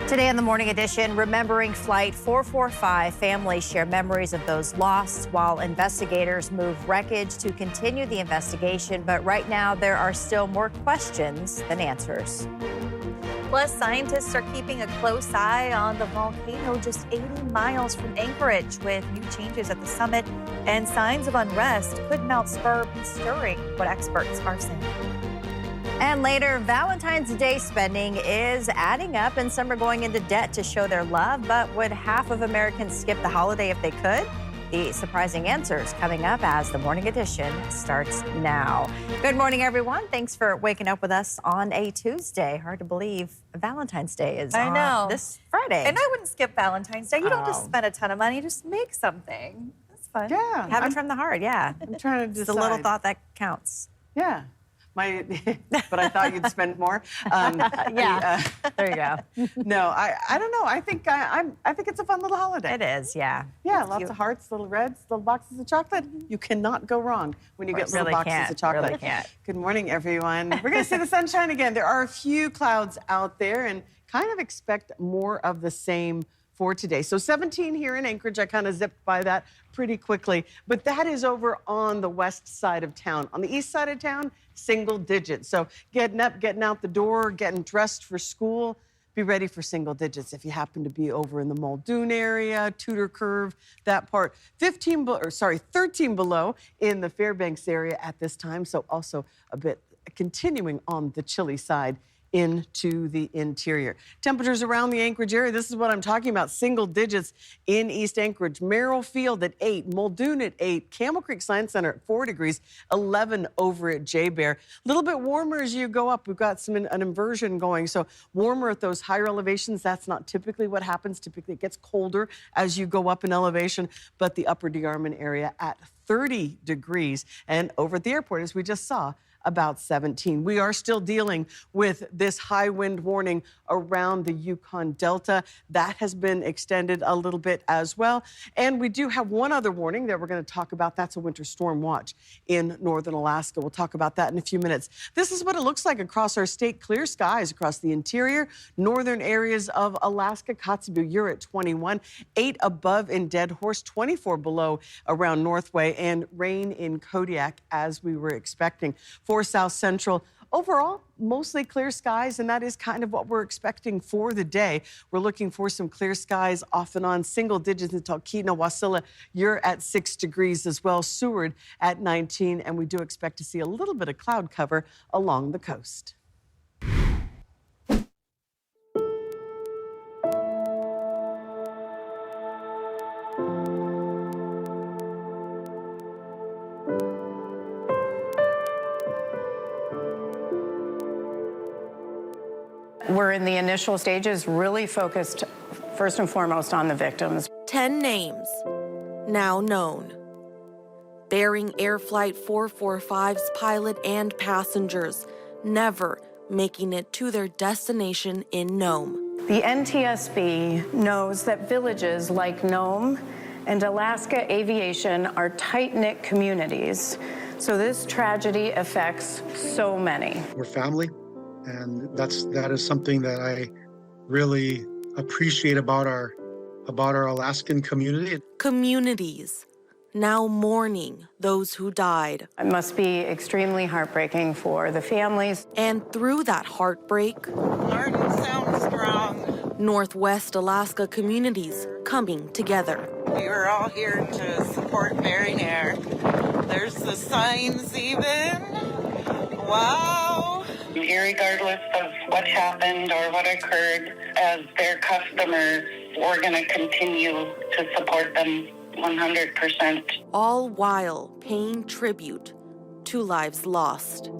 Today in the Morning Edition, remembering Flight 445, families share memories of those lost while investigators move wreckage to continue the investigation. But right now, there are still more questions than answers. Plus, scientists are keeping a close eye on the volcano just 80 miles from Anchorage, with new changes at the summit and signs of unrest. Could Mount Spur be stirring? What experts are saying. And later, Valentine's Day spending is adding up, and some are going into debt to show their love. But would half of Americans skip the holiday if they could? The surprising answers coming up as the Morning Edition starts now. Good morning, everyone. Thanks for waking up with us on a Tuesday. Hard to believe Valentine's Day is on this Friday. And I wouldn't skip Valentine's Day. You don't have to spend a ton of money. Just make something. That's fun. Yeah. Have it from the heart, yeah. I'm trying to decide. It's a little thought that counts. Yeah. But I thought you'd spend more. Yeah, there you go. No, I don't know. I think it's a fun little holiday. It is, yeah. Yeah, lots of hearts, little reds, little boxes of chocolate. You cannot go wrong when you get little boxes of chocolate. Really can't. Good morning, everyone. We're going to see the sunshine again. There are a few clouds out there, and kind of expect more of the same for today. So 17 here in Anchorage. I kind of zipped by that pretty quickly. But that is over on the west side of town. On the east side of town, single digits. So getting up, getting out the door, getting dressed for school, be ready for single digits if you happen to be over in the Muldoon area, Tudor Curve, that part. 13 below in the Fairbanks area at this time. So also a bit continuing on the chilly side into the interior. Temperatures around the Anchorage area, this is what I'm talking about, single digits in East Anchorage. Merrill Field at 8, Muldoon at 8, Camel Creek Science Center at 4 degrees, 11 over at J-Bear. A little bit warmer as you go up. We've got an inversion going, so warmer at those higher elevations. That's not typically what happens. Typically it gets colder as you go up in elevation, but the upper DeArmond area at 30 degrees. And over at the airport, as we just saw, about 17. We are still dealing with this high wind warning around the Yukon Delta. That has been extended a little bit as well. And we do have one other warning that we're going to talk about. That's a winter storm watch in northern Alaska. We'll talk about that in a few minutes. This is what it looks like across our state. Clear skies across the interior, northern areas of Alaska. Kotzebue, you're at 21, 8 above in Dead Horse, 24 below around Northway, and rain in Kodiak as we were expecting. For South Central, overall, mostly clear skies, and that is kind of what we're expecting for the day. We're looking for some clear skies off and on, single digits in Talkeetna. Wasilla, you're at 6 degrees as well. Seward at 19, and we do expect to see a little bit of cloud cover along the coast. We're in the initial stages, really focused first and foremost on the victims. 10 names now known. Bering Air Flight 445's pilot and passengers never making it to their destination in Nome. The NTSB knows that villages like Nome and Alaska Aviation are tight-knit communities, so this tragedy affects so many. We're family. And that is something that I really appreciate about our Alaskan community. Communities now mourning those who died. It must be extremely heartbreaking for the families. And through that heartbreak, Martin sounds strong. Northwest Alaska communities coming together. We were all here to support Bering Air. There's the signs even. Wow. Irregardless of what happened or what occurred, as their customers, we're going to continue to support them 100%. All while paying tribute to lives lost.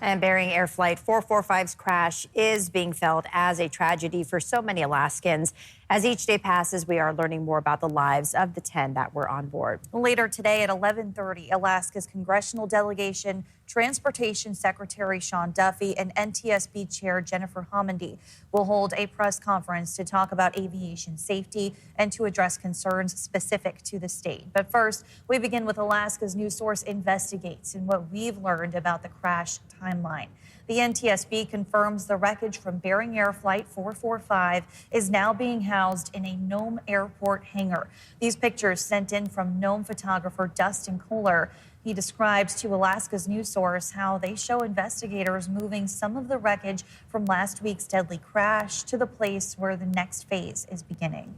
And Bering Air Flight 445's crash is being felt as a tragedy for so many Alaskans. As each day passes, we are learning more about the lives of the 10 that were on board. Later today at 11:30, Alaska's congressional delegation Transportation Secretary Sean Duffy and NTSB Chair Jennifer Homendy will hold a press conference to talk about aviation safety and to address concerns specific to the state. But first, we begin with Alaska's news source investigates and what we've learned about the crash timeline. The NTSB confirms the wreckage from Bering Air Flight 445 is now being housed in a Nome Airport hangar. These pictures sent in from Nome photographer Dustin Kohler. He describes to Alaska's news source how they show investigators moving some of the wreckage from last week's deadly crash to the place where the next phase is beginning.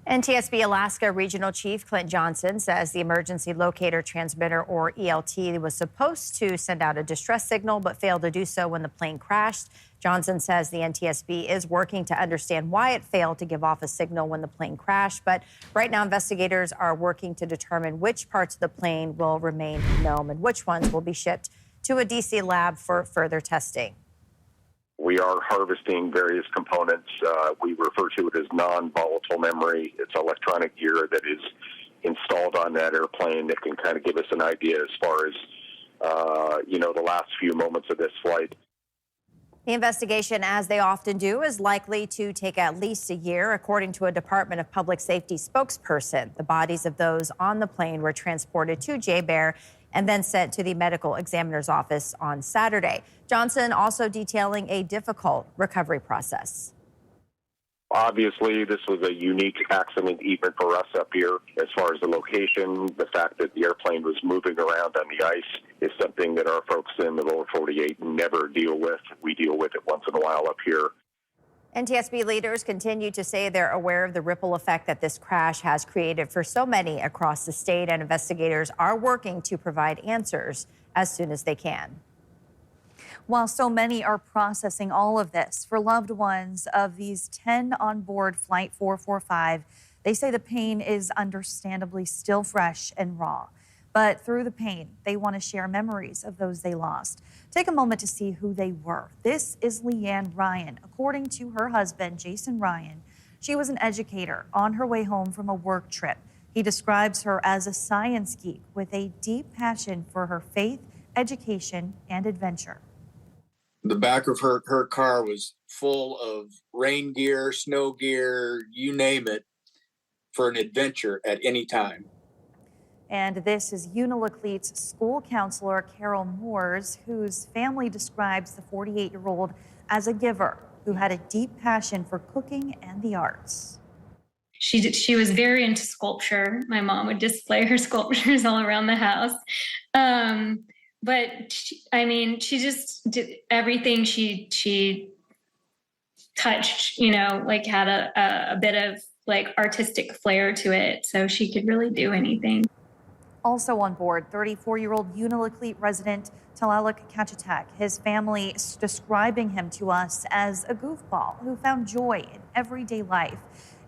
NTSB Alaska Regional Chief Clint Johnson says the emergency locator transmitter, or ELT, was supposed to send out a distress signal but failed to do so when the plane crashed. Johnson says the NTSB is working to understand why it failed to give off a signal when the plane crashed. But right now, investigators are working to determine which parts of the plane will remain in Nome and which ones will be shipped to a DC lab for further testing. We are harvesting various components. We refer to it as non-volatile memory. It's electronic gear that is installed on that airplane that can kind of give us an idea as far as, the last few moments of this flight. The investigation, as they often do, is likely to take at least a year, according to a Department of Public Safety spokesperson. The bodies of those on the plane were transported to JBER and then sent to the medical examiner's office on Saturday. Johnson also detailing a difficult recovery process. Obviously, this was a unique accident even for us up here. As far as the location, the fact that the airplane was moving around on the ice is something that our folks in the lower 48 never deal with. We deal with it once in a while up here. NTSB leaders continue to say they're aware of the ripple effect that this crash has created for so many across the state, and investigators are working to provide answers as soon as they can. While so many are processing all of this, for loved ones of these 10 on board Flight 445, they say the pain is understandably still fresh and raw. But through the pain, they want to share memories of those they lost. Take a moment to see who they were. This is Leanne Ryan. According to her husband, Jason Ryan, she was an educator on her way home from a work trip. He describes her as a science geek with a deep passion for her faith, education, and adventure. The back of her car was full of rain gear, snow gear, you name it, for an adventure at any time. And this is Unalakleet's school counselor, Carol Moores, whose family describes the 48-year-old as a giver who had a deep passion for cooking and the arts. She was very into sculpture. My mom would display her sculptures all around the house. But she just did everything she touched, had a bit of artistic flair to it. So she could really do anything. Also on board, 34-year-old Unalakleet resident Talaluk Kachatak. His family describing him to us as a goofball who found joy in everyday life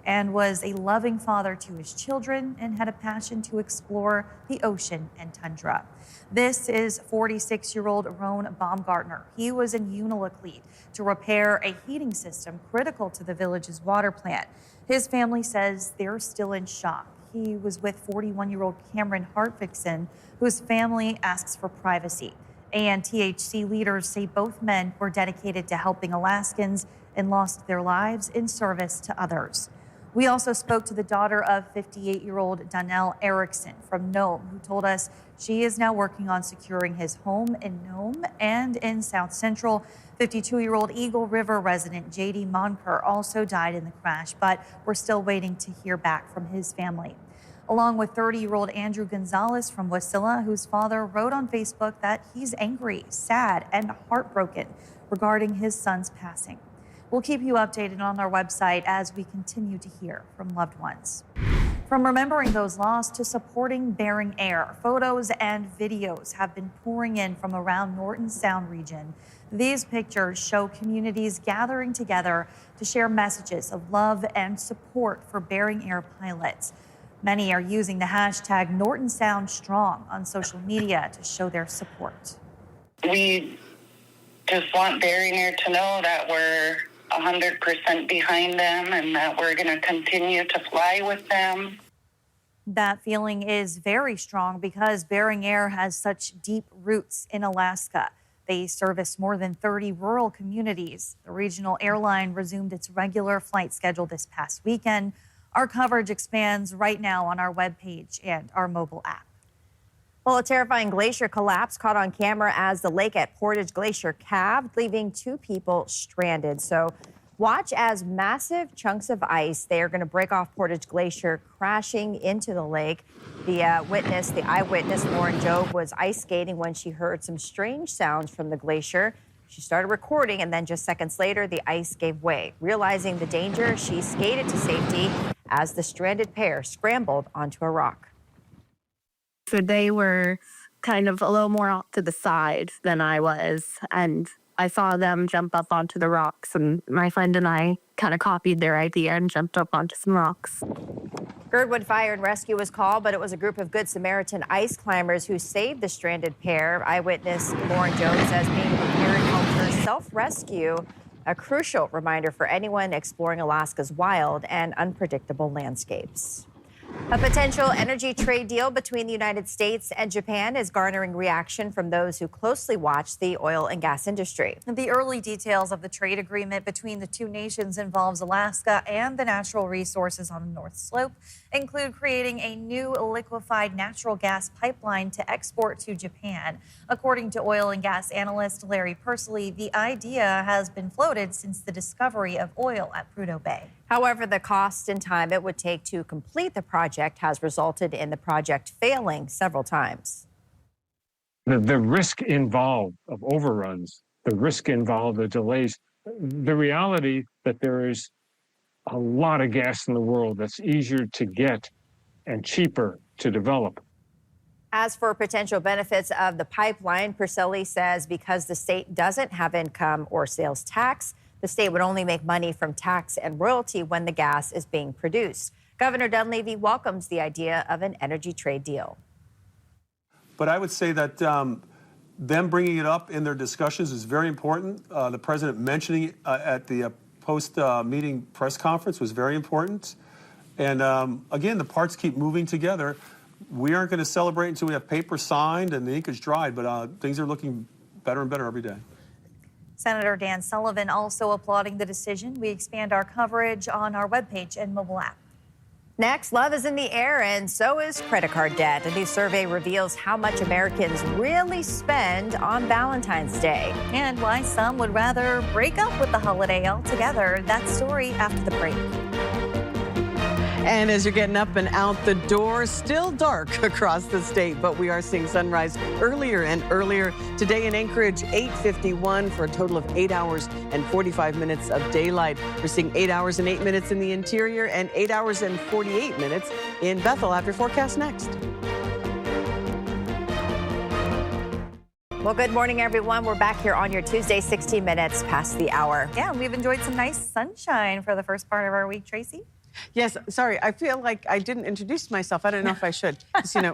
and was a loving father to his children and had a passion to explore the ocean and tundra. This is 46-year-old Roan Baumgartner. He was in Unalakleet to repair a heating system critical to the village's water plant. His family says they're still in shock. He was with 41-year-old Cameron Hartvickson, whose family asks for privacy. ANTHC leaders say both men were dedicated to helping Alaskans and lost their lives in service to others. We also spoke to the daughter of 58-year-old Donnell Erickson from Nome, who told us she is now working on securing his home in Nome and in South Central. 52-year-old Eagle River resident J.D. Monker also died in the crash, but we're still waiting to hear back from his family. Along with 30-year-old Andrew Gonzalez from Wasilla, whose father wrote on Facebook that he's angry, sad, and heartbroken regarding his son's passing. We'll keep you updated on our website as we continue to hear from loved ones. From remembering those lost to supporting Bering Air, photos and videos have been pouring in from around Norton Sound region. These pictures show communities gathering together to share messages of love and support for Bering Air pilots. Many are using the hashtag Norton Sound Strong on social media to show their support. We just want Bering Air to know that we're 100% behind them and that we're going to continue to fly with them. That feeling is very strong because Bering Air has such deep roots in Alaska. They service more than 30 rural communities. The regional airline resumed its regular flight schedule this past weekend. Our coverage expands right now on our webpage and our mobile app. Well, a terrifying glacier collapse caught on camera as the lake at Portage Glacier calved, leaving 2 people stranded. So watch as massive chunks of ice, they are going to break off Portage Glacier, crashing into the lake. The eyewitness, Lauren Jobe, was ice skating when she heard some strange sounds from the glacier. She started recording, and then just seconds later, the ice gave way. Realizing the danger, she skated to safety as the stranded pair scrambled onto a rock. So they were kind of a little more off to the side than I was, and I saw them jump up onto the rocks, and my friend and I kind of copied their idea and jumped up onto some rocks. Girdwood Fire and Rescue was called, but it was a group of Good Samaritan ice climbers who saved the stranded pair. Eyewitness Lauren Jones says being prepared helped her self-rescue, a crucial reminder for anyone exploring Alaska's wild and unpredictable landscapes. A potential energy trade deal between the United States and Japan is garnering reaction from those who closely watch the oil and gas industry. The early details of the trade agreement between the two nations involves Alaska and the natural resources on the North Slope, include creating a new liquefied natural gas pipeline to export to Japan. According to oil and gas analyst Larry Pursley, the idea has been floated since the discovery of oil at Prudhoe Bay. However, the cost and time it would take to complete the project has resulted in the project failing several times. The risk involved of overruns, the risk involved of delays, the reality that there is a lot of gas in the world that's easier to get and cheaper to develop. As for potential benefits of the pipeline, Purcell says because the state doesn't have income or sales tax, the state would only make money from tax and royalty when the gas is being produced. Governor Dunleavy welcomes the idea of an energy trade deal. But I would say that them bringing it up in their discussions is very important. The president mentioning it at the post-meeting press conference was very important. And again, the parts keep moving together. We aren't going to celebrate until we have paper signed and the ink is dried, but things are looking better and better every day. Senator Dan Sullivan also applauding the decision. We expand our coverage on our webpage and mobile app. Next, love is in the air, and so is credit card debt. A new survey reveals how much Americans really spend on Valentine's Day. And why some would rather break up with the holiday altogether. That story after the break. And as you're getting up and out the door, still dark across the state, but we are seeing sunrise earlier and earlier. Today in Anchorage, 8:51 for a total of 8 hours and 45 minutes of daylight. We're seeing 8 hours and 8 minutes in the interior and 8 hours and 48 minutes in Bethel. After forecast next. Well, good morning, everyone. We're back here on your Tuesday, 16 minutes past the hour. Yeah, we've enjoyed some nice sunshine for the first part of our week, Tracy. Yes, sorry. I feel like I didn't introduce myself. I don't know if I should.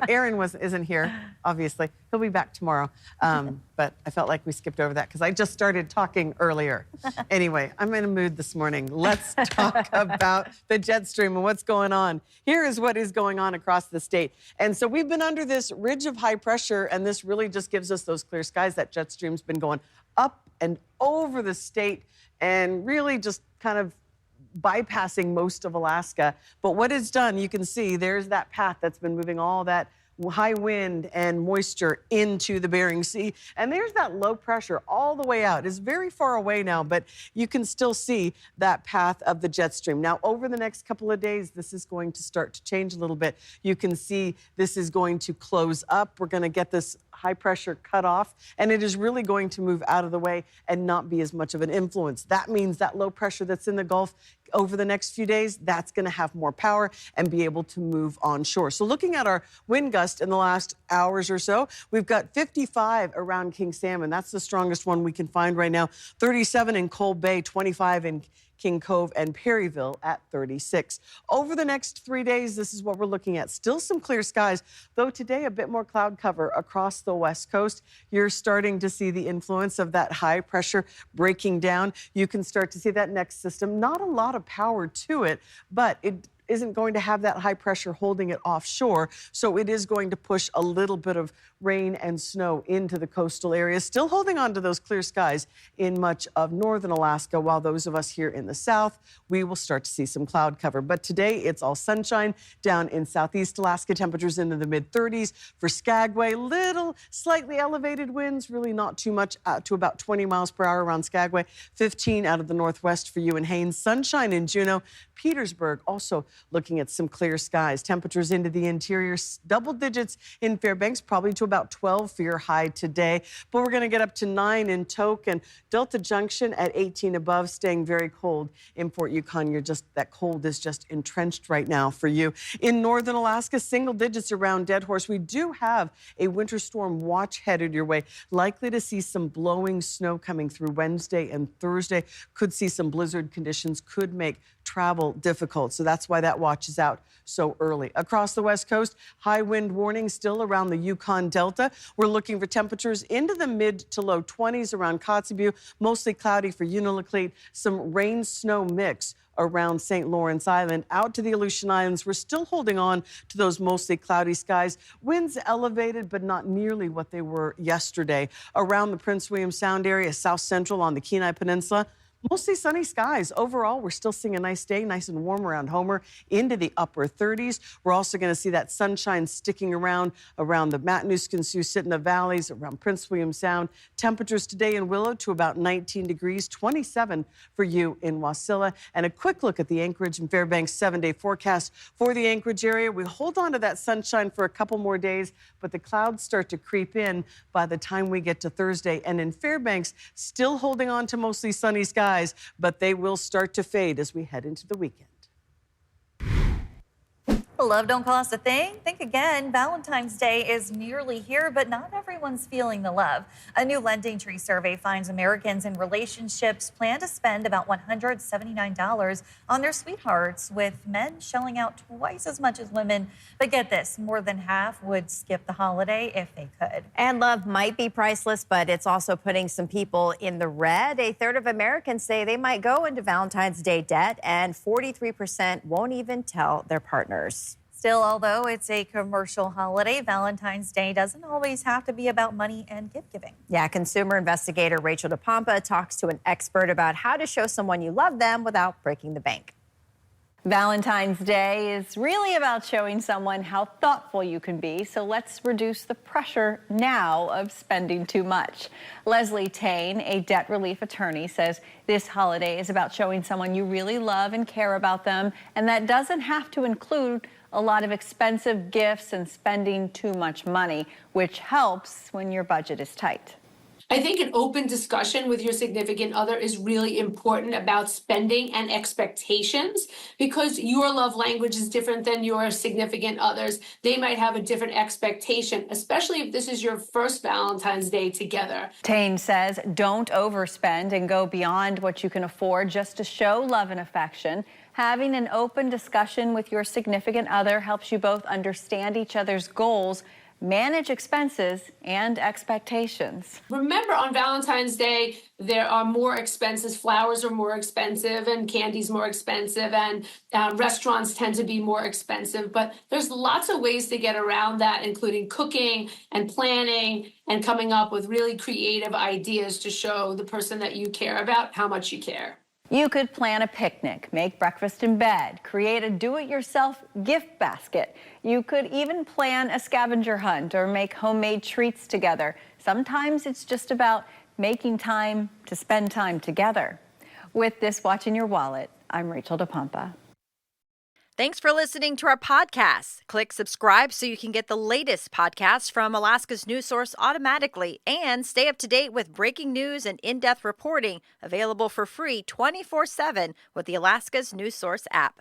Aaron isn't here, obviously. He'll be back tomorrow. But I felt like we skipped over that because I just started talking earlier. Anyway, I'm in a mood this morning. Let's talk about the jet stream and what's going on. Here is what is going on across the state. And so we've been under this ridge of high pressure, and this really just gives us those clear skies. That jet stream's been going up and over the state and really just kind of bypassing most of Alaska. But what it's done, you can see there's that path that's been moving all that high wind and moisture into the Bering Sea. And there's that low pressure all the way out. It's very far away now, but you can still see that path of the jet stream. Now, over the next couple of days, this is going to start to change a little bit. You can see this is going to close up. We're going to get this high pressure cut off, and it is really going to move out of the way and not be as much of an influence. That means that low pressure that's in the Gulf over the next few days, that's going to have more power and be able to move onshore. So looking at our wind gust in the last hours or so, we've got 55 around King Salmon. That's the strongest one we can find right now. 37 in Cold Bay, 25 in King Cove and Perryville at 36. Over the next 3 days, this is what we're looking at. Still some clear skies, though today a bit more cloud cover across the west coast. You're starting to see the influence of that high pressure breaking down. You can start to see that next system. Not a lot of power to it, but it isn't going to have that high pressure holding it offshore, so it is going to push a little bit of rain and snow into the coastal areas, still holding on to those clear skies in much of northern Alaska, while those of us here in the south, we will start to see some cloud cover. But today, it's all sunshine down in southeast Alaska, temperatures into the mid-30s. For Skagway, little slightly elevated winds, really not too much, to about 20 miles per hour around Skagway, 15 out of the northwest for you in Haines. Sunshine in Juneau. Petersburg also looking at some clear skies. Temperatures into the interior, double digits in Fairbanks, probably to about 12 for your high today. But we're going to get up to 9 in Tok and Delta Junction at 18 above, staying very cold in Fort Yukon. That cold is just entrenched right now for you. In northern Alaska, single digits around Dead Horse. We do have a winter storm watch headed your way. Likely to see some blowing snow coming through Wednesday and Thursday. Could see some blizzard conditions, could make travel difficult. So that's why that watch is out so early. Across the West Coast, high wind warning still around the Yukon Delta. We're looking for temperatures into the mid to low 20s around Kotzebue, mostly cloudy for Unalakleet, some rain snow mix around St. Lawrence Island. Out to the Aleutian Islands, we're still holding on to those mostly cloudy skies. Winds elevated, but not nearly what they were yesterday. Around the Prince William Sound area, south central on the Kenai Peninsula, mostly sunny skies. Overall, we're still seeing a nice day, nice and warm around Homer into the upper 30s. We're also going to see that sunshine sticking around the Matanuska, Susitna valleys, around Prince William Sound. Temperatures today in Willow to about 19 degrees, 27 for you in Wasilla. And a quick look at the Anchorage and Fairbanks 7-day forecast for the Anchorage area. We hold on to that sunshine for a couple more days, but the clouds start to creep in by the time we get to Thursday. And in Fairbanks, still holding on to mostly sunny skies, but they will start to fade as we head into the weekend. Love don't cost a thing? Think again. Valentine's Day is nearly here, but not everyone's feeling the love. A new Lending Tree survey finds Americans in relationships plan to spend about $179 on their sweethearts, with men shelling out twice as much as women. But get this, more than half would skip the holiday if they could. And love might be priceless, but it's also putting some people in the red. A third of Americans say they might go into Valentine's Day debt, and 43% won't even tell their partners. Still, although it's a commercial holiday, Valentine's Day doesn't always have to be about money and gift giving. Yeah, consumer investigator Rachel DePompa talks to an expert about how to show someone you love them without breaking the bank. Valentine's Day is really about showing someone how thoughtful you can be, so let's reduce the pressure now of spending too much. Leslie Tane, a debt relief attorney, says this holiday is about showing someone you really love and care about them, and that doesn't have to include a lot of expensive gifts and spending too much money, which helps when your budget is tight. I think an open discussion with your significant other is really important about spending and expectations, because your love language is different than your significant other's. They might have a different expectation, especially if this is your first Valentine's Day together. Tane says don't overspend and go beyond what you can afford just to show love and affection. Having an open discussion with your significant other helps you both understand each other's goals, manage expenses and expectations. Remember, on Valentine's Day, there are more expenses. Flowers are more expensive and candy's more expensive, and restaurants tend to be more expensive. But there's lots of ways to get around that, including cooking and planning and coming up with really creative ideas to show the person that you care about how much you care. You could plan a picnic, make breakfast in bed, create a do-it-yourself gift basket. You could even plan a scavenger hunt or make homemade treats together. Sometimes it's just about making time to spend time together. With This Watch in Your Wallet, I'm Rachel DePompa. Thanks for listening to our podcast. Click subscribe so you can get the latest podcasts from Alaska's news source automatically, and stay up to date with breaking news and in-depth reporting available for free 24/7 with the Alaska's News Source app.